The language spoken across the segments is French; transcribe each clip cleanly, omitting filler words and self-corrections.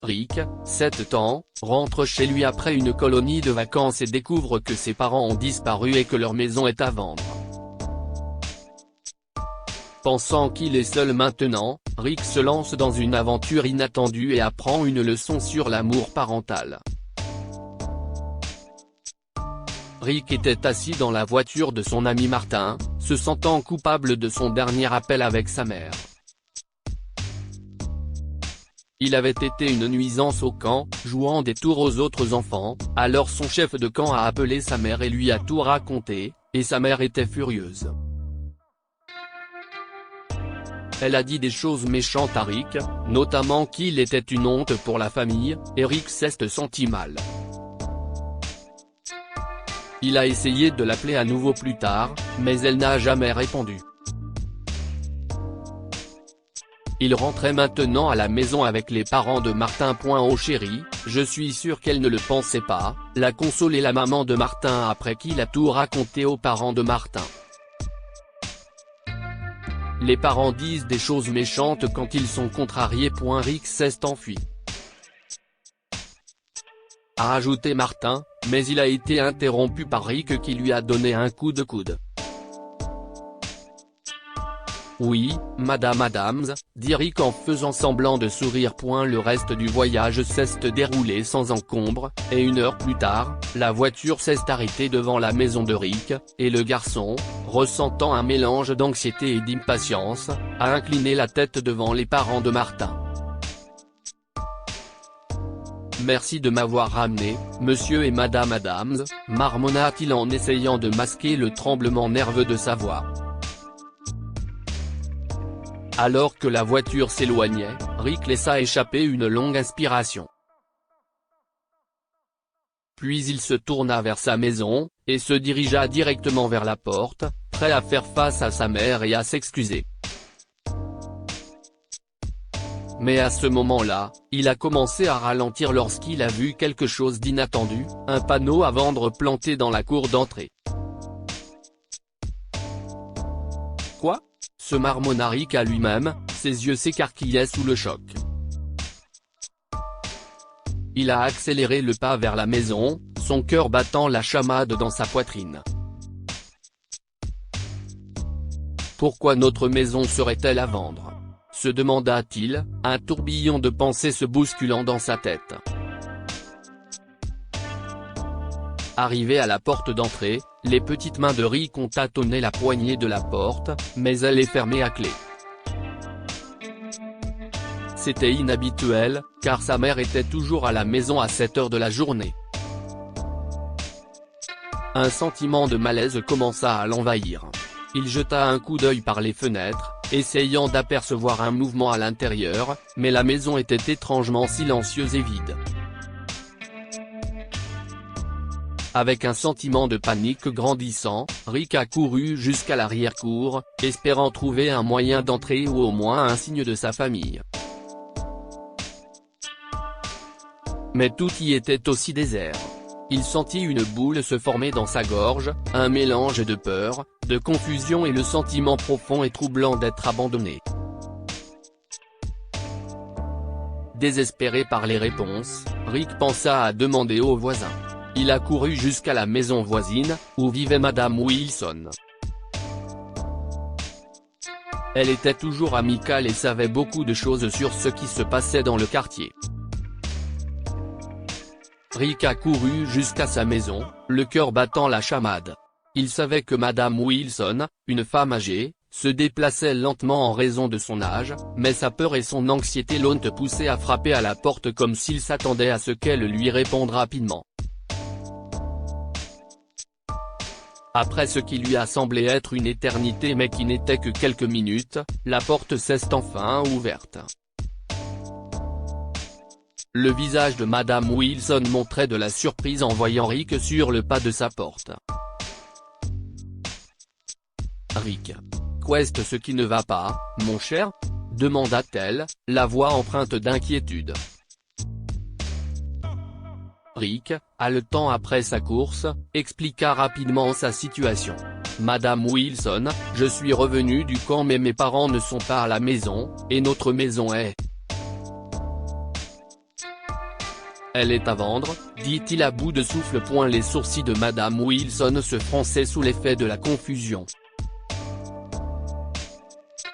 Rick, 7 ans, rentre chez lui après une colonie de vacances et découvre que ses parents ont disparu et que leur maison est à vendre. Pensant qu'il est seul maintenant, Rick se lance dans une aventure inattendue et apprend une leçon sur l'amour parental. Rick était assis dans la voiture de son ami Martin, se sentant coupable de son dernier appel avec sa mère. Il avait été une nuisance au camp, jouant des tours aux autres enfants, alors son chef de camp a appelé sa mère et lui a tout raconté, et sa mère était furieuse. Elle a dit des choses méchantes à Rick, notamment qu'il était une honte pour la famille, et Rick s'est senti mal. Il a essayé de l'appeler à nouveau plus tard, mais elle n'a jamais répondu. Il rentrait maintenant à la maison avec les parents de Martin. Oh chérie, je suis sûr qu'elle ne le pensait pas, l'a consolé la maman de Martin après qu'il a tout raconté aux parents de Martin. Les parents disent des choses méchantes quand ils sont contrariés. Rick s'est enfui, a rajouté Martin, mais il a été interrompu par Rick qui lui a donné un coup de coude. Oui, Madame Adams, dit Rick en faisant semblant de sourire. Le reste du voyage s'est déroulé sans encombre, et 1 heure plus tard, la voiture s'est arrêtée devant la maison de Rick, et le garçon, ressentant un mélange d'anxiété et d'impatience, a incliné la tête devant les parents de Martin. Merci de m'avoir ramené, monsieur et madame Adams, marmonna-t-il en essayant de masquer le tremblement nerveux de sa voix. Alors que la voiture s'éloignait, Rick laissa échapper une longue inspiration. Puis il se tourna vers sa maison, et se dirigea directement vers la porte, prêt à faire face à sa mère et à s'excuser. Mais à ce moment-là, il a commencé à ralentir lorsqu'il a vu quelque chose d'inattendu, un panneau à vendre planté dans la cour d'entrée. Quoi ? Se marmonna Rick à lui-même, ses yeux s'écarquillaient sous le choc. Il a accéléré le pas vers la maison, son cœur battant la chamade dans sa poitrine. Pourquoi notre maison serait-elle à vendre ? Se demanda-t-il, un tourbillon de pensées se bousculant dans sa tête. Arrivé à la porte d'entrée, les petites mains de Rick ont tâtonné la poignée de la porte, mais elle est fermée à clé. C'était inhabituel, car sa mère était toujours à la maison à cette heure de la journée. Un sentiment de malaise commença à l'envahir. Il jeta un coup d'œil par les fenêtres, essayant d'apercevoir un mouvement à l'intérieur, mais la maison était étrangement silencieuse et vide. Avec un sentiment de panique grandissant, Rick a couru jusqu'à l'arrière-cour, espérant trouver un moyen d'entrer ou au moins un signe de sa famille. Mais tout y était aussi désert. Il sentit une boule se former dans sa gorge, un mélange de peur, de confusion et le sentiment profond et troublant d'être abandonné. Désespéré par les réponses, Rick pensa à demander aux voisins. Il a couru jusqu'à la maison voisine, où vivait Madame Wilson. Elle était toujours amicale et savait beaucoup de choses sur ce qui se passait dans le quartier. Rick a couru jusqu'à sa maison, le cœur battant la chamade. Il savait que Madame Wilson, une femme âgée, se déplaçait lentement en raison de son âge, mais sa peur et son anxiété l'ont poussé à frapper à la porte comme s'il s'attendait à ce qu'elle lui réponde rapidement. Après ce qui lui a semblé être une éternité mais qui n'était que quelques minutes, la porte s'est enfin ouverte. Le visage de Madame Wilson montrait de la surprise en voyant Rick sur le pas de sa porte. Rick. Qu'est-ce ce qui ne va pas, mon cher ? demanda-t-elle, la voix empreinte d'inquiétude. Rick, haletant après sa course, expliqua rapidement sa situation. Madame Wilson, je suis revenu du camp mais mes parents ne sont pas à la maison, et notre maison est… Elle est à vendre, dit-il à bout de souffle. Les sourcils de Madame Wilson se fronçaient sous l'effet de la confusion.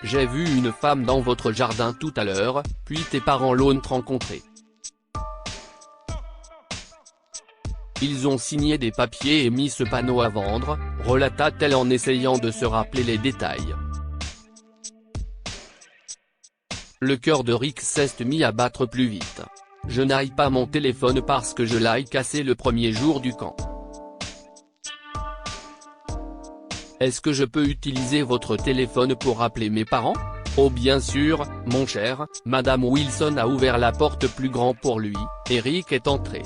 J'ai vu une femme dans votre jardin tout à l'heure, puis tes parents l'ont rencontrée. Ils ont signé des papiers et mis ce panneau à vendre, relata-t-elle en essayant de se rappeler les détails. Le cœur de Rick s'est mis à battre plus vite. Je n'aille pas mon téléphone parce que je l'ai cassé le premier jour du camp. Est-ce que je peux utiliser votre téléphone pour appeler mes parents? Oh bien sûr, mon cher. Madame Wilson a ouvert la porte plus grand pour lui, et Rick est entré.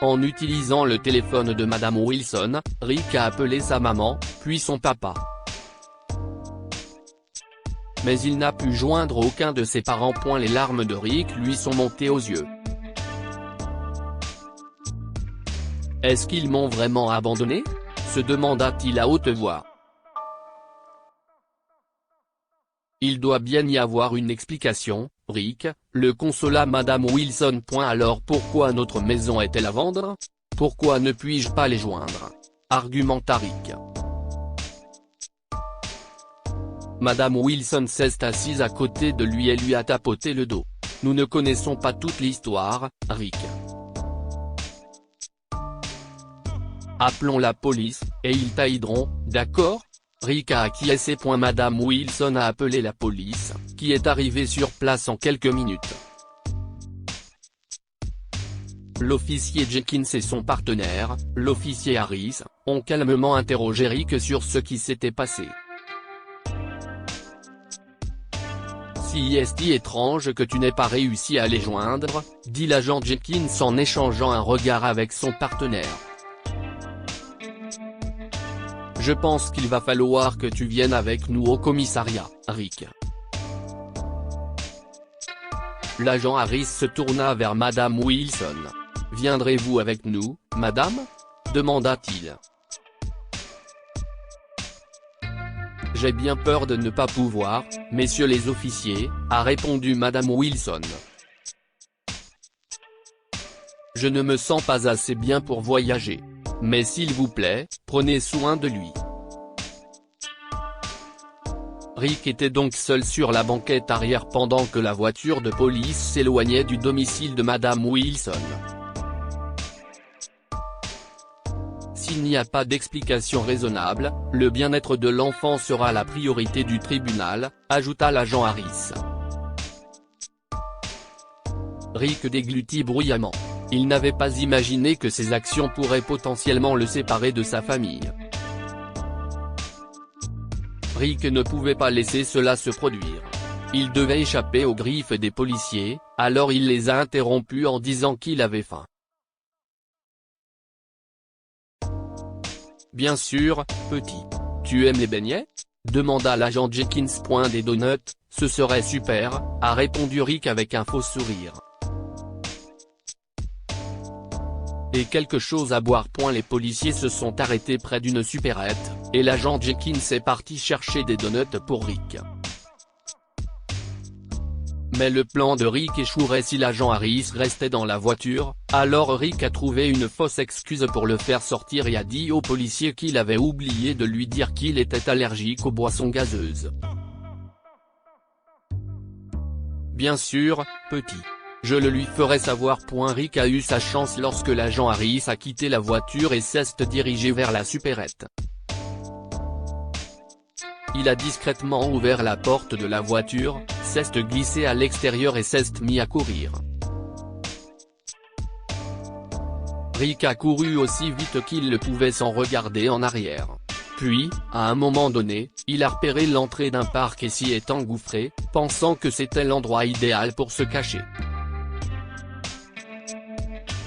En utilisant le téléphone de Madame Wilson, Rick a appelé sa maman, puis son papa. Mais il n'a pu joindre aucun de ses parents. Les larmes de Rick lui sont montées aux yeux. Est-ce qu'ils m'ont vraiment abandonné? Se demanda-t-il à haute voix. Il doit bien y avoir une explication, Rick, le consola Madame Wilson. Alors pourquoi notre maison est-elle à vendre? Pourquoi ne puis-je pas les joindre? Argumenta Rick. Madame Wilson s'est assise à côté de lui et lui a tapoté le dos. Nous ne connaissons pas toute l'histoire, Rick. Appelons la police, et ils t'aideront, d'accord? Rick a acquiescé. Madame Wilson a appelé la police, qui est arrivée sur place en quelques minutes. L'officier Jenkins et son partenaire, l'officier Harris, ont calmement interrogé Rick sur ce qui s'était passé. Si est étrange que tu n'aies pas réussi à les joindre, dit l'agent Jenkins en échangeant un regard avec son partenaire. Je pense qu'il va falloir que tu viennes avec nous au commissariat, Rick. L'agent Harris se tourna vers Madame Wilson. Viendrez-vous avec nous, madame? Demanda-t-il. J'ai bien peur de ne pas pouvoir, messieurs les officiers, a répondu Madame Wilson. Je ne me sens pas assez bien pour voyager. Mais s'il vous plaît, prenez soin de lui. Rick était donc seul sur la banquette arrière pendant que la voiture de police s'éloignait du domicile de Madame Wilson. S'il n'y a pas d'explication raisonnable, le bien-être de l'enfant sera la priorité du tribunal, ajouta l'agent Harris. Rick déglutit bruyamment. Il n'avait pas imaginé que ses actions pourraient potentiellement le séparer de sa famille. Rick ne pouvait pas laisser cela se produire. Il devait échapper aux griffes des policiers, alors il les a interrompus en disant qu'il avait faim. Bien sûr, petit. Tu aimes les beignets? Demanda l'agent Jenkins. Des donuts, ce serait super, a répondu Rick avec un faux sourire. Et quelque chose à boire. Les policiers se sont arrêtés près d'une supérette, et l'agent Jenkins est parti chercher des donuts pour Rick. Mais le plan de Rick échouerait si l'agent Harris restait dans la voiture, alors Rick a trouvé une fausse excuse pour le faire sortir et a dit aux policiers qu'il avait oublié de lui dire qu'il était allergique aux boissons gazeuses. Bien sûr, petit. Je le lui ferai savoir. Rick a eu sa chance lorsque l'agent Harris a quitté la voiture et s'est dirigé vers la supérette. Il a discrètement ouvert la porte de la voiture, s'est glissé à l'extérieur et s'est mis à courir. Rick a couru aussi vite qu'il le pouvait sans regarder en arrière. Puis, à un moment donné, il a repéré l'entrée d'un parc et s'y est engouffré, pensant que c'était l'endroit idéal pour se cacher.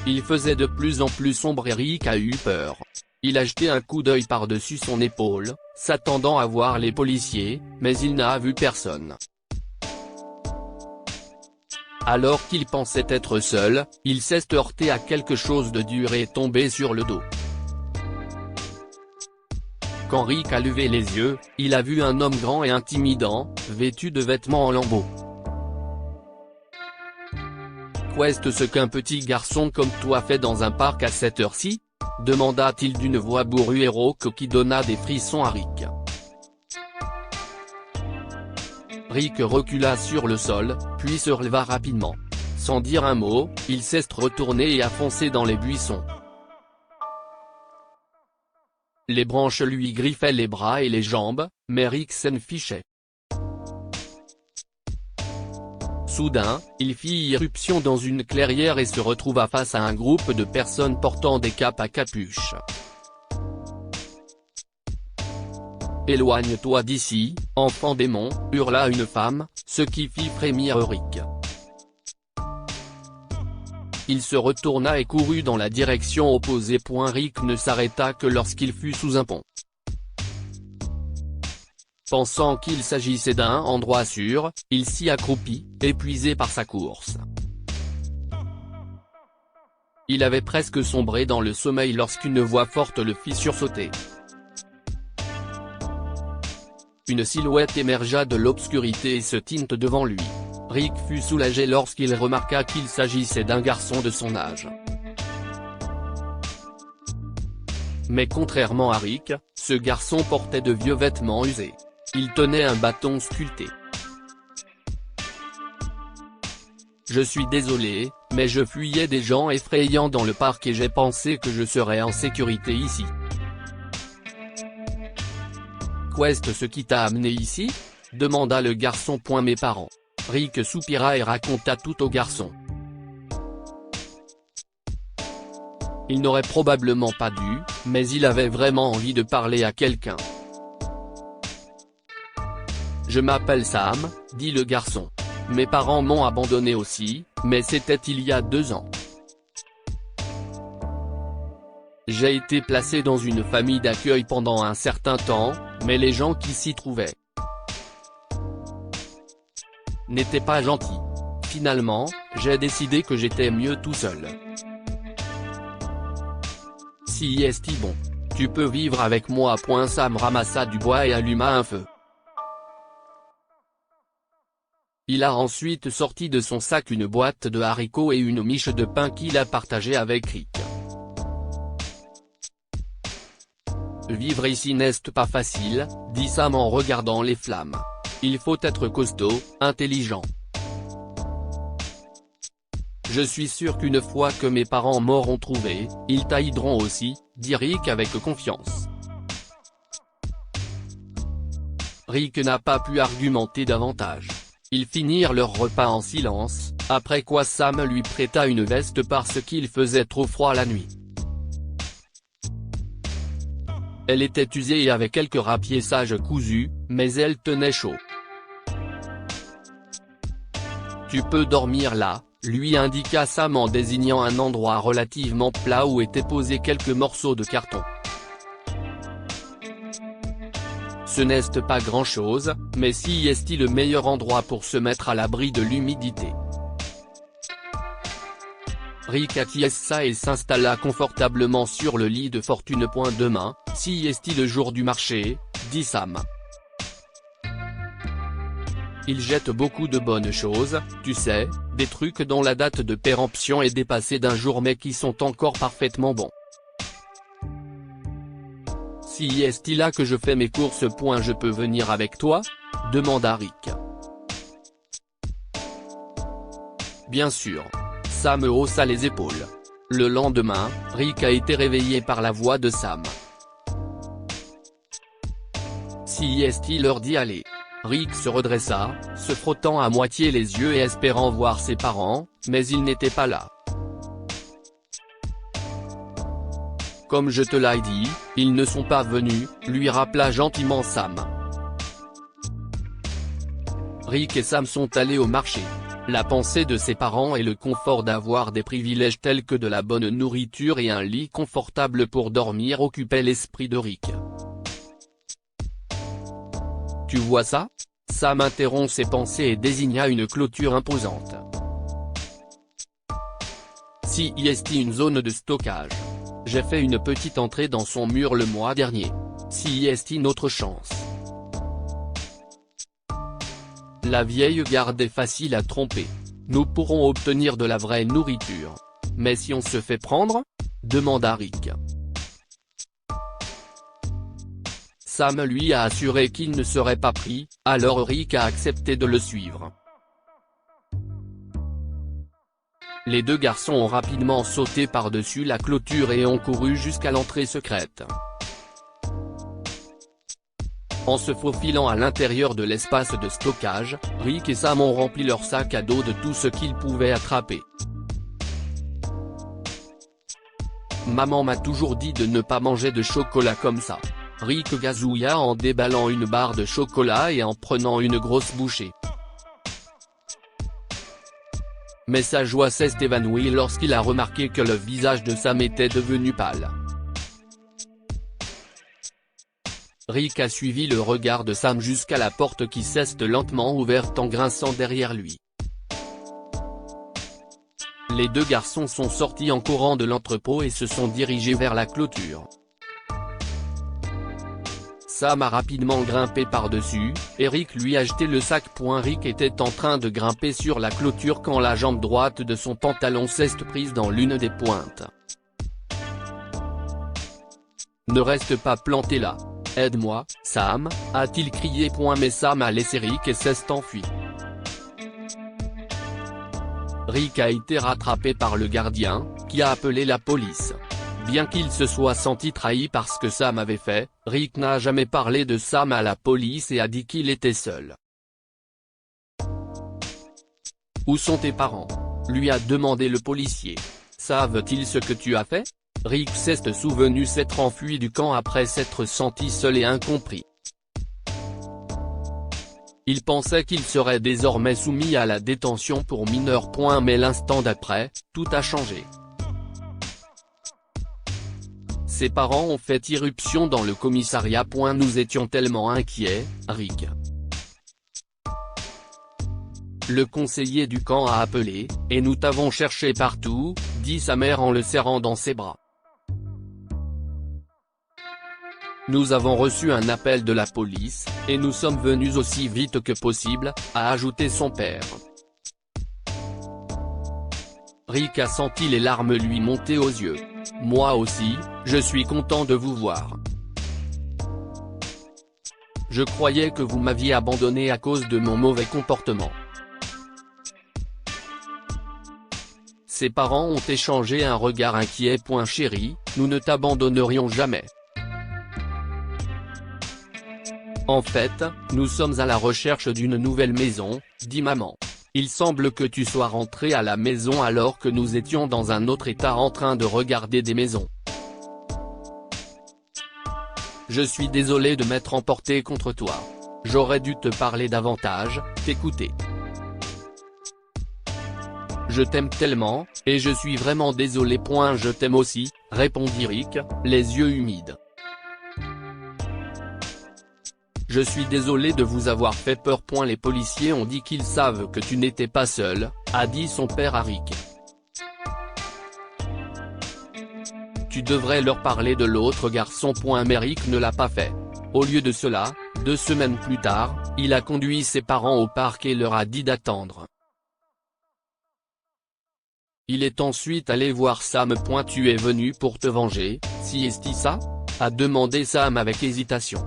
Il faisait de plus en plus sombre et Rick a eu peur. Il a jeté un coup d'œil par-dessus son épaule, s'attendant à voir les policiers, mais il n'a vu personne. Alors qu'il pensait être seul, il s'est heurté à quelque chose de dur et est tombé sur le dos. Quand Rick a levé les yeux, il a vu un homme grand et intimidant, vêtu de vêtements en lambeaux. Qu'est-ce ce qu'un petit garçon comme toi fait dans un parc à cette heure-ci ? Demanda-t-il d'une voix bourrue et rauque qui donna des frissons à Rick. Rick recula sur le sol, puis se releva rapidement. Sans dire un mot, il s'est retourné et a foncé dans les buissons. Les branches lui griffaient les bras et les jambes, mais Rick s'en fichait. Soudain, il fit irruption dans une clairière et se retrouva face à un groupe de personnes portant des capes à capuche. « Éloigne-toi d'ici, enfant démon !» hurla une femme, ce qui fit frémir Rick. Il se retourna et courut dans la direction opposée. Rick ne s'arrêta que lorsqu'il fut sous un pont. Pensant qu'il s'agissait d'un endroit sûr, il s'y accroupit, épuisé par sa course. Il avait presque sombré dans le sommeil lorsqu'une voix forte le fit sursauter. Une silhouette émergea de l'obscurité et se tint devant lui. Rick fut soulagé lorsqu'il remarqua qu'il s'agissait d'un garçon de son âge. Mais contrairement à Rick, ce garçon portait de vieux vêtements usés. Il tenait un bâton sculpté. « Je suis désolé, mais je fuyais des gens effrayants dans le parc et j'ai pensé que je serais en sécurité ici. » « Qu'est-ce ce qui t'a amené ici ?» demanda le garçon. « Mes parents. » Rick soupira et raconta tout au garçon. Il n'aurait probablement pas dû, mais il avait vraiment envie de parler à quelqu'un. « Je m'appelle Sam, » dit le garçon. « Mes parents m'ont abandonné aussi, mais c'était il y a 2 ans. J'ai été placé dans une famille d'accueil pendant un certain temps, mais les gens qui s'y trouvaient n'étaient pas gentils. Finalement, j'ai décidé que j'étais mieux tout seul. Si est bon. Tu peux vivre avec moi. » Sam ramassa du bois et alluma un feu. Il a ensuite sorti de son sac une boîte de haricots et une miche de pain qu'il a partagé avec Rick. « Vivre ici n'est pas facile, » dit Sam en regardant les flammes. « Il faut être costaud, intelligent. Je suis sûr qu'une fois que mes parents m'auront trouvé, ils t'aideront aussi, » dit Rick avec confiance. Rick n'a pas pu argumenter davantage. Ils finirent leur repas en silence, après quoi Sam lui prêta une veste parce qu'il faisait trop froid la nuit. Elle était usée et avait quelques rapiessages cousus, mais elle tenait chaud. « Tu peux dormir là », lui indiqua Sam en désignant un endroit relativement plat où étaient posés quelques morceaux de carton. « Ce n'est pas grand-chose, mais si est le meilleur endroit pour se mettre à l'abri de l'humidité. » Rick acquiesça et s'installa confortablement sur le lit de fortune. « Demain, si est le jour du marché, » dit Sam. « Il jette beaucoup de bonnes choses, tu sais, des trucs dont la date de péremption est dépassée d'1 jour mais qui sont encore parfaitement bons. » « Si est là que je fais mes courses. Je peux venir avec toi ?» demanda Rick. « Bien sûr. » Sam haussa les épaules. Le lendemain, Rick a été réveillé par la voix de Sam. « Si est leur dit aller. » Rick se redressa, se frottant à moitié les yeux et espérant voir ses parents, mais ils n'étaient pas là. « Comme je te l'ai dit, ils ne sont pas venus, » lui rappela gentiment Sam. Rick et Sam sont allés au marché. La pensée de ses parents et le confort d'avoir des privilèges tels que de la bonne nourriture et un lit confortable pour dormir occupaient l'esprit de Rick. « Tu vois ça ?» Sam interrompt ses pensées et désigna une clôture imposante. « Si est une zone de stockage. J'ai fait une petite entrée dans son mur le mois dernier. Si est notre chance. » La vieille garde est facile à tromper. nous pourrons obtenir de la vraie nourriture. Mais si on se fait prendre ? Demanda Rick. Sam lui a assuré qu'il ne serait pas pris, alors Rick a accepté de le suivre. Les deux garçons ont rapidement sauté par-dessus la clôture et ont couru jusqu'à l'entrée secrète. En se faufilant à l'intérieur de l'espace de stockage, Rick et Sam ont rempli leur sac à dos de tout ce qu'ils pouvaient attraper. Maman m'a toujours dit de ne pas manger de chocolat comme ça. Rick gazouilla en déballant une barre de chocolat et en prenant une grosse bouchée. Mais sa joie s'est évanouie lorsqu'il a remarqué que le visage de Sam était devenu pâle. Rick a suivi le regard de Sam jusqu'à la porte qui s'est lentement ouverte en grinçant derrière lui. Les deux garçons sont sortis en courant de l'entrepôt et se sont dirigés vers la clôture. Sam a rapidement grimpé par-dessus, et Rick lui a jeté le sac. Rick était en train de grimper sur la clôture quand la jambe droite de son pantalon s'est prise dans l'une des pointes. Ne reste pas planté là. Aide-moi, Sam, a-t-il crié. Mais Sam a laissé Rick et s'est enfui. Rick a été rattrapé par le gardien, qui a appelé la police. Bien qu'il se soit senti trahi par ce que Sam avait fait, Rick n'a jamais parlé de Sam à la police et a dit qu'il était seul. Où sont tes parents ? Lui a demandé le policier. Savent-ils ce que tu as fait ? Rick s'est souvenu s'être enfui du camp après s'être senti seul et incompris. Il pensait qu'il serait désormais soumis à la détention pour mineurs. Mais l'instant d'après, tout a changé. Ses parents ont fait irruption dans le commissariat. Nous étions tellement inquiets, Rick. Le conseiller du camp a appelé, et nous t'avons cherché partout, dit sa mère en le serrant dans ses bras. Nous avons reçu un appel de la police, et nous sommes venus aussi vite que possible, a ajouté son père. Rick a senti les larmes lui monter aux yeux. Moi aussi, je suis content de vous voir. Je croyais que vous m'aviez abandonné à cause de mon mauvais comportement. Ses parents ont échangé un regard inquiet. Chéri, nous ne t'abandonnerions jamais. En fait, nous sommes à la recherche d'une nouvelle maison, dit maman. Il semble que tu sois rentré à la maison alors que nous étions dans un autre état en train de regarder des maisons. Je suis désolé de m'être emporté contre toi. J'aurais dû te parler davantage, t'écouter. Je t'aime tellement, et je suis vraiment désolé. Je t'aime aussi, répondit Rick, les yeux humides. Je suis désolé de vous avoir fait peur. Les policiers ont dit qu'ils savent que tu n'étais pas seul, a dit son père à Rick. Tu devrais leur parler de l'autre garçon. Mais Rick ne l'a pas fait. Au lieu de cela, 2 semaines plus tard, il a conduit ses parents au parc et leur a dit d'attendre. Il est ensuite allé voir Sam. Tu es venu pour te venger, si est-ce ça ? A demandé Sam avec hésitation.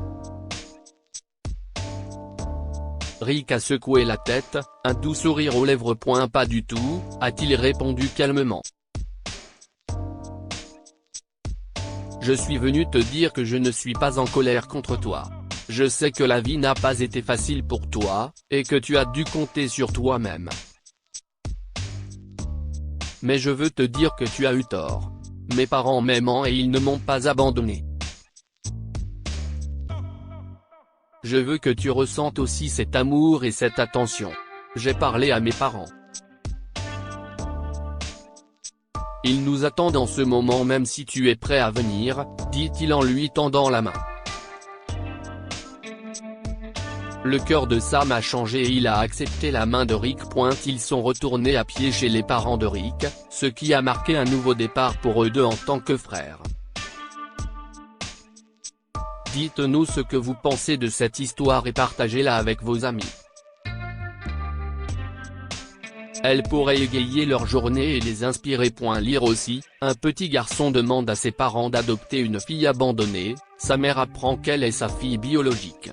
Rick a secoué la tête, un doux sourire aux lèvres. Pas du tout, a-t-il répondu calmement. Je suis venu te dire que je ne suis pas en colère contre toi. Je sais que la vie n'a pas été facile pour toi, et que tu as dû compter sur toi-même. Mais je veux te dire que tu as eu tort. Mes parents m'aiment et ils ne m'ont pas abandonné. Je veux que tu ressentes aussi cet amour et cette attention. J'ai parlé à mes parents. Ils nous attendent en ce moment même si tu es prêt à venir, dit-il en lui tendant la main. Le cœur de Sam a changé et il a accepté la main de Rick. Ils sont retournés à pied chez les parents de Rick, ce qui a marqué un nouveau départ pour eux deux en tant que frères. Dites-nous ce que vous pensez de cette histoire et partagez-la avec vos amis. Elle pourrait égayer leur journée et les inspirer. Lire aussi, un petit garçon demande à ses parents d'adopter une fille abandonnée, sa mère apprend qu'elle est sa fille biologique.